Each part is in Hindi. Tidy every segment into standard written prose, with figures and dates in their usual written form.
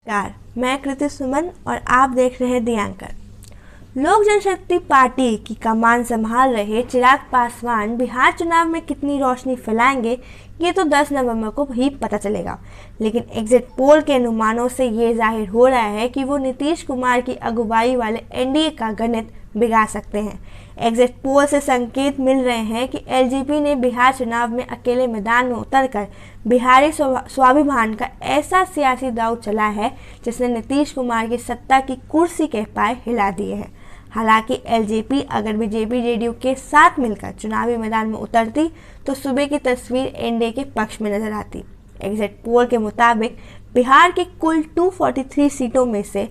नमस्कार, मैं कृति सुमन और आप देख रहे हैं दी एंकर। लोक जनशक्ति पार्टी की कमान संभाल रहे चिराग पासवान बिहार चुनाव में कितनी रोशनी फैलाएंगे ये तो 10 नवंबर को ही पता चलेगा। लेकिन एग्जिट पोल के अनुमानों से ये जाहिर हो रहा है कि वो नीतीश कुमार की अगुवाई वाले एनडीए का गणित बिगाड़ सकते हैं। एग्जिट पोल से संकेत मिल रहे हैं कि एलजेपी ने बिहार चुनाव में अकेले मैदान में उतरकर बिहारी स्वाभिमान का ऐसा सियासी दांव चला है जिसने नीतीश कुमार की सत्ता की कुर्सी के पाए हिला दिए हैं। हालांकि एलजेपी अगर बीजेपी जेडीयू के साथ मिलकर चुनावी मैदान में उतरती तो सुबह की तस्वीर एनडीए के पक्ष में नजर आती। एग्जिट पोल के मुताबिक बिहार की कुल 243 सीटों में से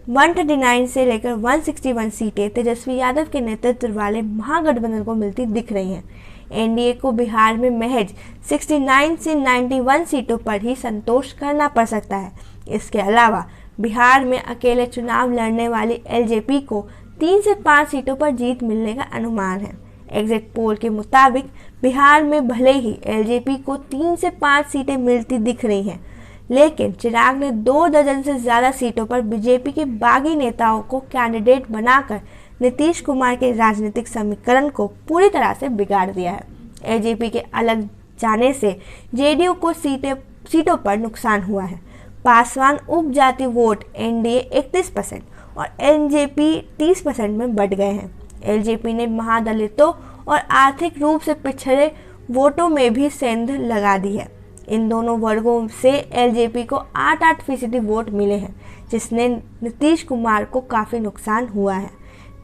139 से लेकर 161 सीटें तेजस्वी यादव के नेतृत्व वाले महागठबंधन को मिलती दिख रही हैं। एनडीए को बिहार में महज 69 से 91 सीटों पर ही संतोष करना पड़ सकता है। इसके अलावा बिहार में अकेले चुनाव लड़ने वाली एलजेपी को 3 से 5 सीटों पर जीत मिलने का अनुमान है। एग्जिट पोल के मुताबिक बिहार में भले ही एलजेपी को 3 से 5 सीटें मिलती दिख रही हैं, लेकिन चिराग ने 2 दर्जन से ज़्यादा सीटों पर बीजेपी के बागी नेताओं को कैंडिडेट बनाकर नीतीश कुमार के राजनीतिक समीकरण को पूरी तरह से बिगाड़ दिया है। एलजेपी के अलग जाने से जेडीयू को सीटों पर नुकसान हुआ है। पासवान उपजाति वोट एनडीए 31% और एलजेपी 30% में बढ़ गए हैं। एलजेपी ने महादलितों और आर्थिक रूप से पिछड़े वोटों में भी सेंध लगा दी है। इन दोनों वर्गों से एलजेपी को 8% वोट मिले हैं, जिसने नीतीश कुमार को काफ़ी नुकसान हुआ है।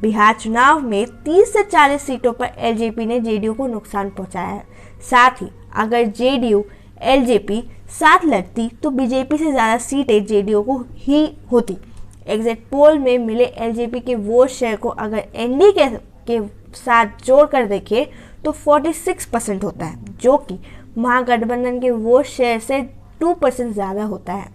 बिहार चुनाव में 30 से 40 सीटों पर एलजेपी ने जेडीयू को नुकसान पहुंचाया है। साथ ही अगर जेडीयू एलजेपी साथ लड़ती तो बीजेपी से ज़्यादा सीटें जेडीयू को ही होती। एग्जिट पोल में मिले एलजेपी के वोट शेयर को अगर एनडीए के साथ जोड़ कर देखें तो 46% होता है, जो कि महागठबंधन के वोट शेयर से 2% ज़्यादा होता है।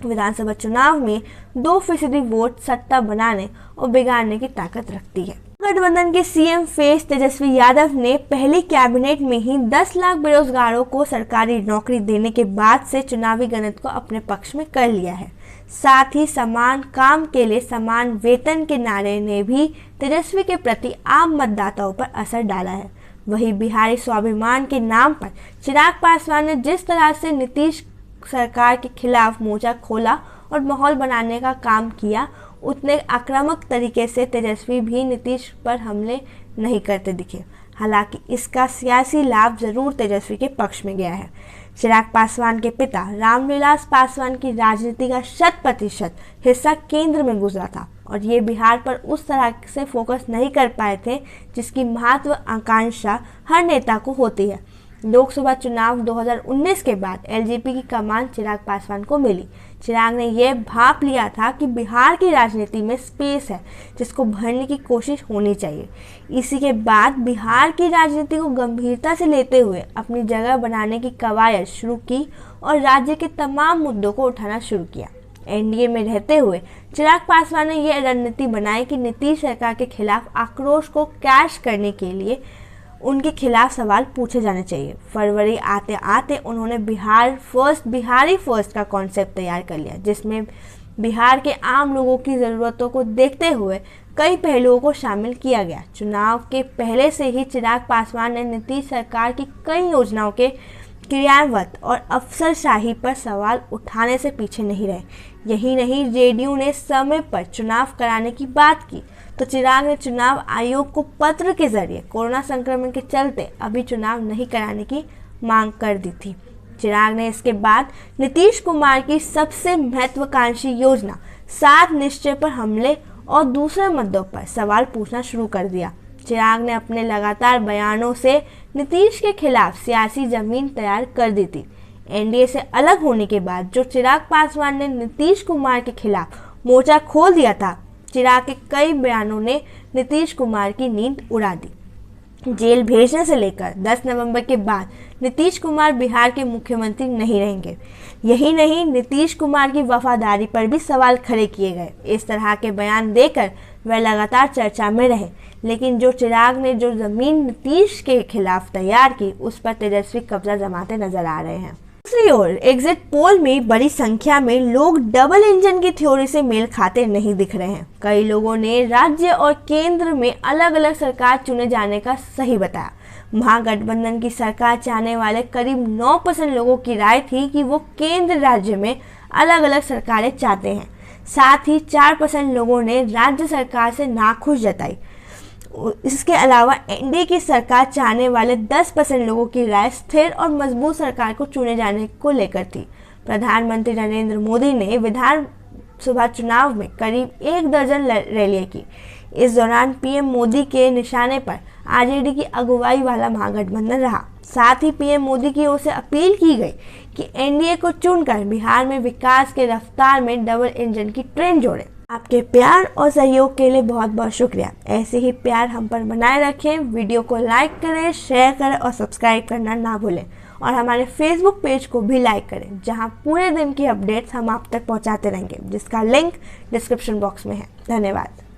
विधानसभा चुनाव में 2% वोट सत्ता बनाने और बिगाड़ने की ताकत रखती है। गठबंधन के सीएम फेस तेजस्वी यादव ने पहली कैबिनेट में ही 10 लाख बेरोजगारों को सरकारी नौकरी देने के बाद से चुनावी गणित को अपने पक्ष में कर लिया है। साथ ही समान काम के लिए समान वेतन के नारे ने भी तेजस्वी के प्रति आम मतदाताओं पर असर डाला है। वहीं बिहारी स्वाभिमान के नाम पर चिराग पासवान ने जिस तरह से नीतीश सरकार के खिलाफ मोर्चा खोला और माहौल बनाने का काम किया, उतने आक्रामक तरीके से तेजस्वी भी नीतीश पर हमले नहीं करते दिखे। हालांकि इसका सियासी लाभ जरूर तेजस्वी के पक्ष में गया है। चिराग पासवान के पिता रामविलास पासवान की राजनीति का 100% हिस्सा केंद्र में गुजरा था और ये बिहार पर उस तरह से फोकस नहीं कर पाए थे जिसकी महत्वाकांक्षा हर नेता को होती है। लोकसभा चुनाव 2019 के बाद एलजेपी की कमान चिराग पासवान को मिली। चिराग ने यह भांप लिया था कि बिहार की राजनीति में स्पेस है जिसको भरने की कोशिश होनी चाहिए। इसी के बाद बिहार की राजनीति को गंभीरता से लेते हुए अपनी जगह बनाने की कवायद शुरू की और राज्य के तमाम मुद्दों को उठाना शुरू किया। एनडीए में रहते हुए चिराग पासवान ने यह रणनीति बनाई कि नीतीश सरकार के खिलाफ आक्रोश को कैश करने के लिए उनके खिलाफ सवाल पूछे जाने चाहिए। फरवरी आते आते उन्होंने बिहारी फर्स्ट का कॉन्सेप्ट तैयार कर लिया, जिसमें बिहार के आम लोगों की ज़रूरतों को देखते हुए कई पहलुओं को शामिल किया गया। चुनाव के पहले से ही चिराग पासवान ने नीतीश सरकार की कई योजनाओं के क्रियान्वयन और अफसरशाही पर सवाल उठाने से पीछे नहीं रहे। यही नहीं, जेडीयू ने समय पर चुनाव कराने की बात की तो चिराग ने चुनाव आयोग को पत्र के जरिए कोरोना संक्रमण के चलते अभी चुनाव नहीं कराने की मांग कर दी थी। चिराग ने इसके बाद नीतीश कुमार की सबसे महत्वाकांक्षी योजना 7 निश्चय पर हमले और दूसरे मुद्दों पर सवाल पूछना शुरू कर दिया। चिराग ने अपने लगातार बयानों से नीतीश के खिलाफ सियासी जमीन तैयार कर दी थी। एनडीए से अलग होने के बाद जो चिराग पासवान ने नीतीश कुमार के खिलाफ मोर्चा खोल दिया था, चिराग के कई बयानों ने नीतीश कुमार की नींद उड़ा दी। जेल भेजने से लेकर 10 नवंबर के बाद नीतीश कुमार बिहार के मुख्यमंत्री नहीं रहेंगे। यही नहीं, नीतीश कुमार की वफादारी पर भी सवाल खड़े किए गए। इस तरह के बयान देकर वह लगातार चर्चा में रहे, लेकिन चिराग ने जो जमीन नीतीश के खिलाफ तैयार की उस पर तेजस्वी कब्जा जमाते नजर आ रहे हैं। दूसरी ओर एग्जिट पोल में बड़ी संख्या में लोग डबल इंजन की थ्योरी से मेल खाते नहीं दिख रहे हैं। कई लोगों ने राज्य और केंद्र में अलग अलग सरकार चुने जाने का सही बताया। महागठबंधन की सरकार चाहने वाले करीब 9% लोगों की राय थी कि वो केंद्र राज्य में अलग अलग सरकारें चाहते हैं। साथ ही 4% लोगों ने राज्य सरकार से नाखुश जताई। इसके अलावा एनडीए की सरकार चाहने वाले 10% लोगों की राय स्थिर और मजबूत सरकार को चुने जाने को लेकर थी। प्रधानमंत्री नरेंद्र मोदी ने विधानसभा चुनाव में करीब 1 दर्जन रैलियां की। इस दौरान पीएम मोदी के निशाने पर आरजेडी की अगुवाई वाला महागठबंधन रहा। साथ ही पीएम मोदी की ओर से अपील की गई कि एनडीए को चुनकर बिहार में विकास के रफ्तार में डबल इंजन की ट्रेन जोड़े। आपके प्यार और सहयोग के लिए बहुत बहुत शुक्रिया। ऐसे ही प्यार हम पर बनाए रखें। वीडियो को लाइक करें, शेयर करें और सब्सक्राइब करना ना भूलें। और हमारे फेसबुक पेज को भी लाइक करें, जहां पूरे दिन की अपडेट्स हम आप तक पहुंचाते रहेंगे, जिसका लिंक डिस्क्रिप्शन बॉक्स में है। धन्यवाद।